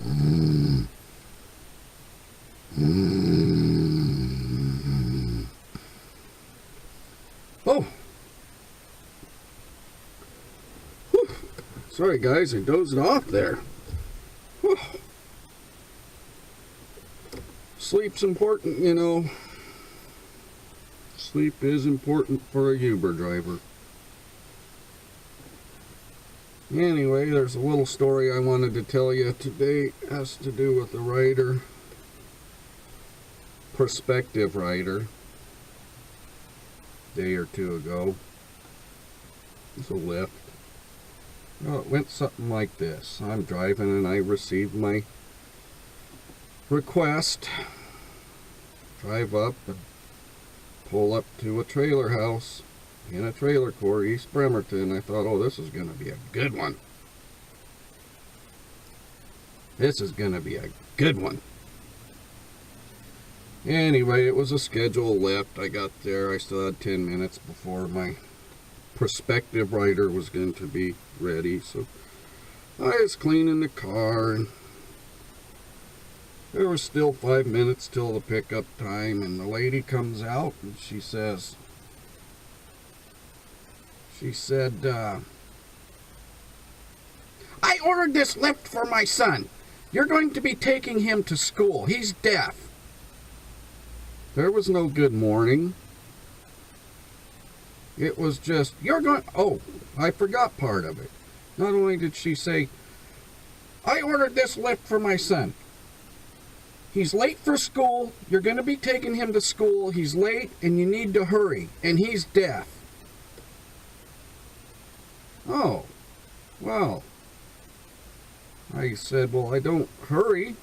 Mm. Oh, whew. Sorry guys, I dozed off there. Whew. Sleep's important, you know. Sleep is important for a Uber driver. Anyway, there's a little story I wanted to tell you today. It has to do with a writer, prospective writer, a day or two ago. It's a Lyft. Well, it went something like this. I'm driving and I received my request. Drive up and pull up to a trailer house in a trailer court, East Bremerton. I thought, oh, this is going to be a good one. This is going to be a good one. Anyway, it was a scheduled lift. I got there. I still had 10 minutes before my prospective writer was going to be ready. So I was cleaning the car, and there was still 5 minutes till the pickup time, and the lady comes out and she said, I ordered this lift for my son. You're going to be taking him to school. He's deaf. There was no good morning. It was just, oh, I forgot part of it. Not only did she say, I ordered this lift for my son. He's late for school. You're going to be taking him to school. He's late and you need to hurry. And he's deaf. Oh, well. I said, well, I don't hurry.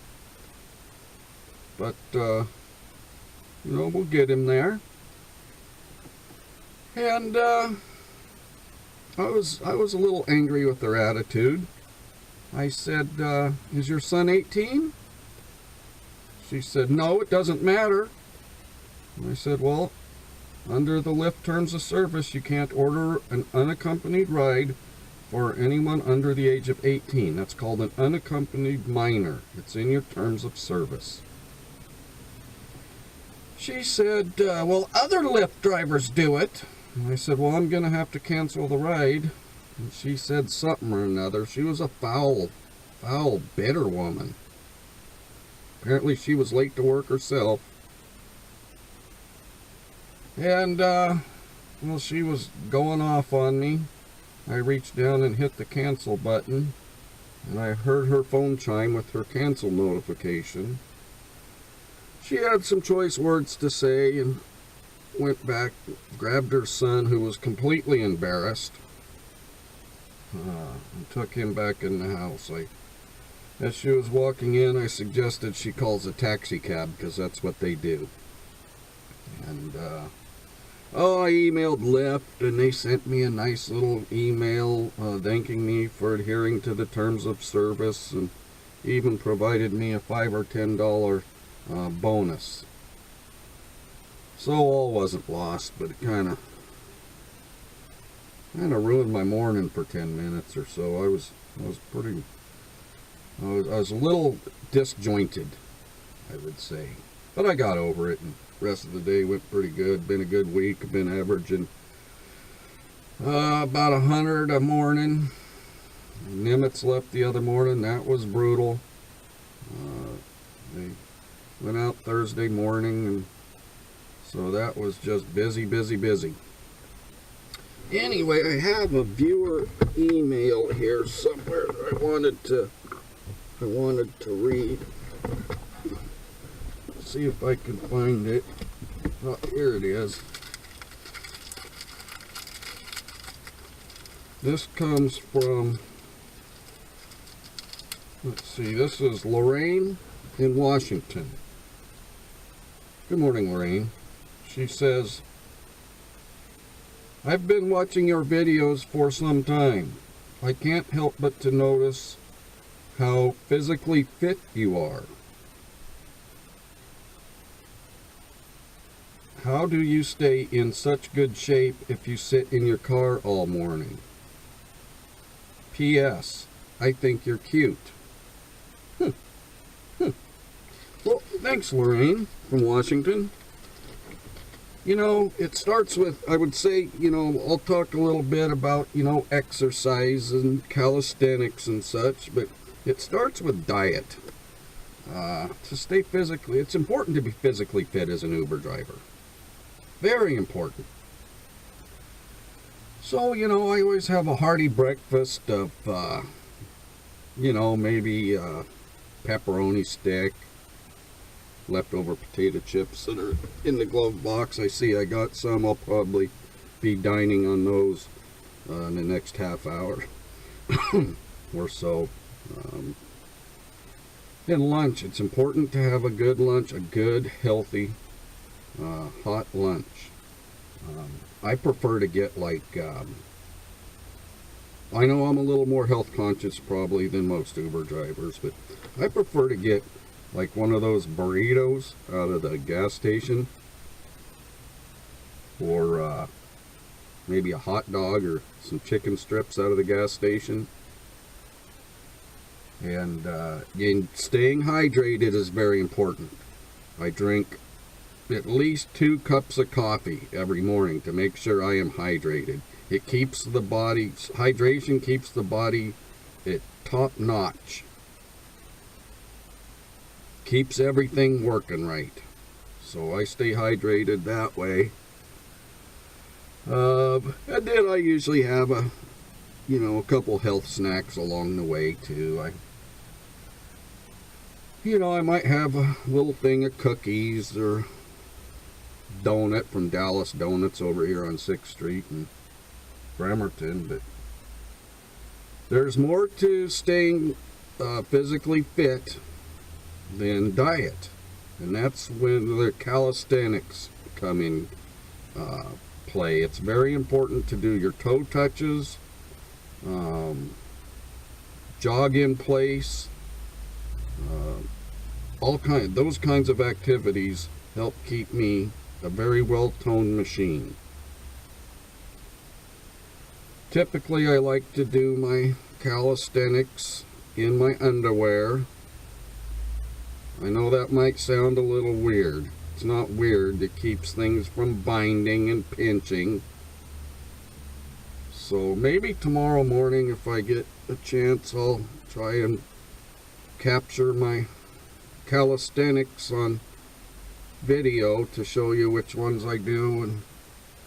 But, we'll get him there. And I was a little angry with their attitude. I said, is your son 18? She said, no, it doesn't matter. And I said, well, under the Lyft terms of service, you can't order an unaccompanied ride for anyone under the age of 18. That's called an unaccompanied minor. It's in your terms of service. She said, well, other Lyft drivers do it. And I said, well, I'm going to have to cancel the ride. And she said something or another. She was a foul, bitter woman. Apparently she was late to work herself. And, she was going off on me. I reached down and hit the cancel button. And I heard her phone chime with her cancel notification. She had some choice words to say and went back, grabbed her son, who was completely embarrassed, and took him back in the house. As she was walking in, I suggested she calls a taxi cab, because that's what they do. And, I emailed Lyft, and they sent me a nice little email thanking me for adhering to the terms of service, and even provided me a $5 or $10 bonus. So all wasn't lost, but it kind of ruined my morning for 10 minutes or so. I was a little disjointed, I would say. But I got over it, and the rest of the day went pretty good. Been a good week. I've been averaging about 100 a morning. Nimitz left the other morning. That was brutal. They went out Thursday morning, and so that was just busy. Anyway, I have a viewer email here somewhere that I wanted to read. See if I can find it. Oh, here it is. This comes from, let's see, this is Lorraine in Washington. Good morning, Lorraine. She says, I've been watching your videos for some time. I can't help but to notice how physically fit you are. How do you stay in such good shape if you sit in your car all morning? P.S. I think you're cute. Thanks, Lorraine from Washington. You know, it starts with, I would say, you know, I'll talk a little bit about, you know, exercise and calisthenics and such, but it starts with diet. To stay physically, it's important to be physically fit as an Uber driver. Very important. So, you know, I always have a hearty breakfast of, you know, maybe pepperoni stick, leftover potato chips that are in the glove box. I see I got some. I'll probably be dining on those in the next half hour or so. And lunch, it's important to have a good lunch, a good, healthy, hot lunch. I prefer to get like, I know I'm a little more health conscious probably than most Uber drivers, but I prefer to get like one of those burritos out of the gas station, or maybe a hot dog or some chicken strips out of the gas station. And staying hydrated is very important. I drink at least 2 cups of coffee every morning to make sure I am hydrated. It keeps the body, hydration keeps the body at top notch. Keeps everything working right. So I stay hydrated that way. And then I usually have a couple health snacks along the way too. I might have a little thing of cookies or donut from Dallas Donuts over here on 6th Street in Bremerton, but there's more to staying physically fit than diet, and that's when the calisthenics come in play. It's very important to do your toe touches, jog in place, those kinds of activities help keep me a very well-toned machine. Typically, I like to do my calisthenics in my underwear. I know that might sound a little weird. It's not weird. It keeps things from binding and pinching. So maybe tomorrow morning, if I get a chance, I'll try and capture my calisthenics on video to show you which ones I do and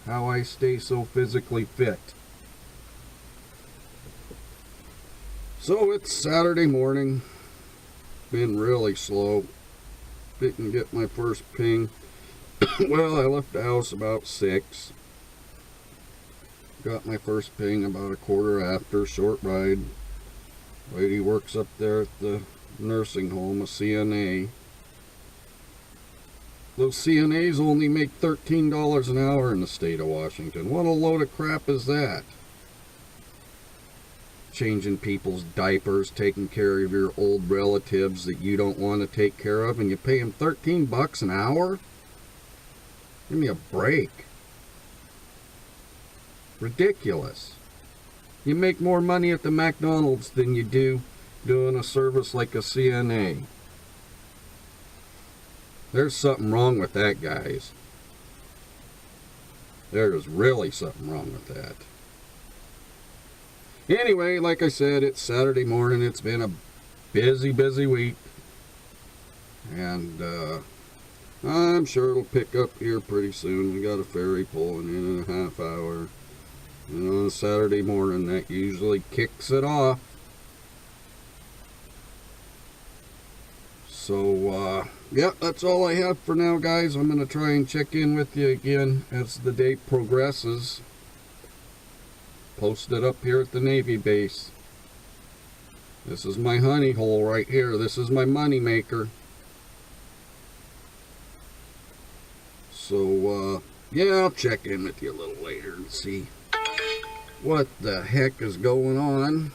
how I stay so physically fit. So it's Saturday morning. Been really slow. Didn't get my first ping. Well, I left the house about 6. Got my first ping about a quarter after. Short ride. Lady works up there at the nursing home, a CNA. Those CNAs only make $13 an hour in the state of Washington. What a load of crap is that? Changing people's diapers, taking care of your old relatives that you don't want to take care of, and you pay them $13 an hour? Give me a break. Ridiculous. You make more money at the McDonald's than you do doing a service like a CNA. There's something wrong with that, guys. There is really something wrong with that. Anyway, like I said, it's Saturday morning. It's been a busy, busy week. And I'm sure it'll pick up here pretty soon. We got a ferry pulling in a half hour. And on a Saturday morning, that usually kicks it off. So, yeah, that's all I have for now, guys. I'm going to try and check in with you again as the day progresses. Post it up here at the Navy base. This is my honey hole right here. This is my money maker. So, yeah, I'll check in with you a little later and see what the heck is going on.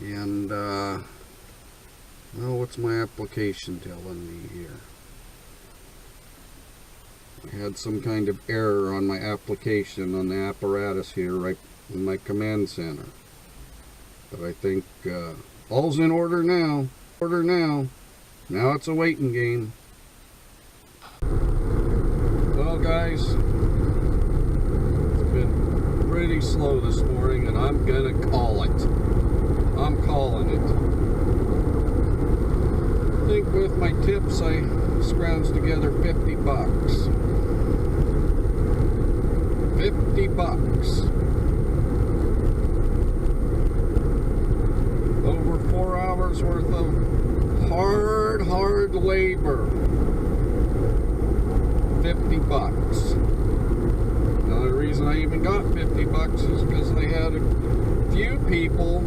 And, well, what's my application telling me here? I had some kind of error on my application on the apparatus here right in my command center. But I think all's in order now. Now it's a waiting game. Well, guys, it's been pretty slow this morning, and I'm gonna call it. I'm calling it. I think with my tips, I scrounged together 50 bucks. 50 bucks. Over 4 hours worth of hard labor. 50 bucks. Now the reason I even got 50 bucks is because I had a few people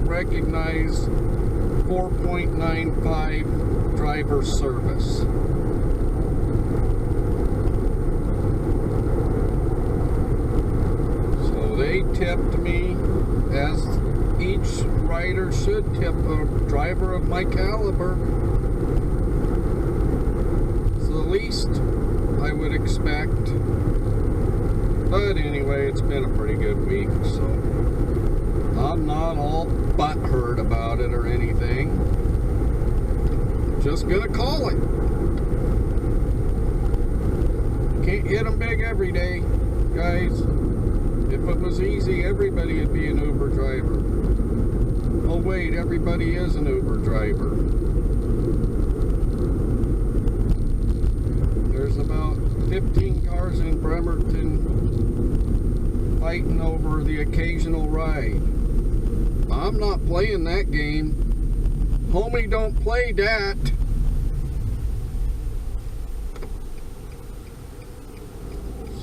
recognize 4.95 driver service. So they tipped me, as each rider should tip a driver of my caliber. It's the least I would expect. But anyway, it's been a pretty good week, so I'm not all butthurt about it or anything. Just gonna call it. Can't hit them big every day, guys. If it was easy, everybody would be an Uber driver. Oh wait, everybody is an Uber driver. There's about 15 cars in Bremerton fighting over the occasional ride. I'm not playing that game. Homie, don't play that.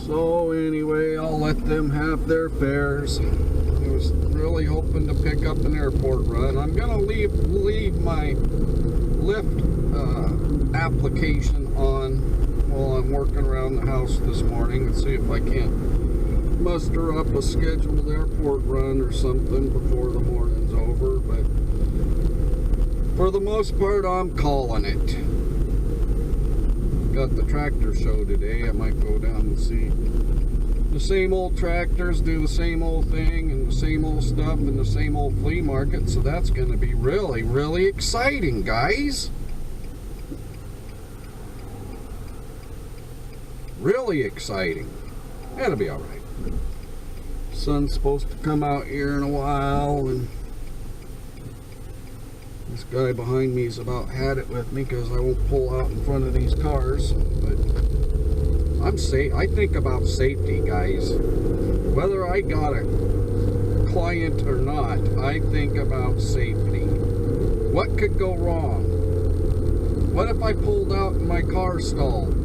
So anyway, I'll let them have their fares. I was really hoping to pick up an airport run. I'm gonna leave my Lyft application on while I'm working around the house this morning and see if I can't muster up a scheduled airport run or something before the morning's over. But for the most part, I'm calling it. Got the tractor show today. I might go down and see the same old tractors do the same old thing and the same old stuff in the same old flea market. So that's going to be really exciting, guys. Really exciting. It'll be all right. Sun's supposed to come out here in a while, and this guy behind me's about had it with me because I won't pull out in front of these cars. But I think about safety, guys. Whether I got a client or not, I think about safety. What could go wrong? What if I pulled out and my car stalled?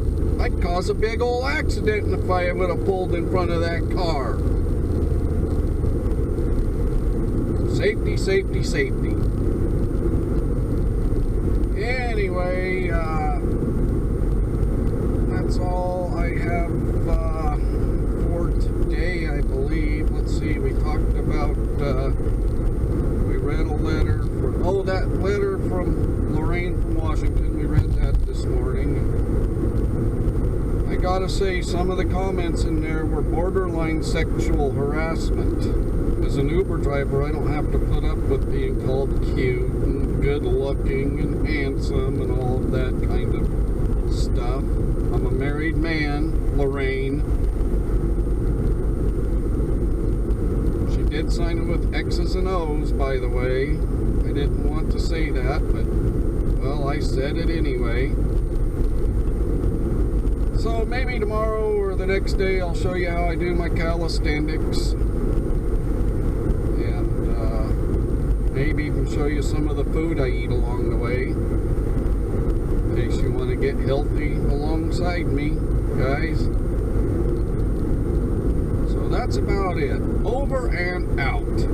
I'd cause a big old accident if I would have pulled in front of that car. Safety, safety, safety. Anyway, that's all I have for today, I believe. Let's see, we talked about, we read a letter that letter from Lorraine from Washington. We read that this morning. I gotta say, some of the comments in there were borderline sexual harassment. As an Uber driver, I don't have to put up with being called cute and good looking and handsome and all of that kind of stuff. I'm a married man, Lorraine. She did sign it with X's and O's, by the way. I didn't want to say that, but, well, I said it anyway. So maybe tomorrow or the next day I'll show you how I do my calisthenics. Maybe even show you some of the food I eat along the way, in case you want to get healthy alongside me, guys. So that's about it. Over and out.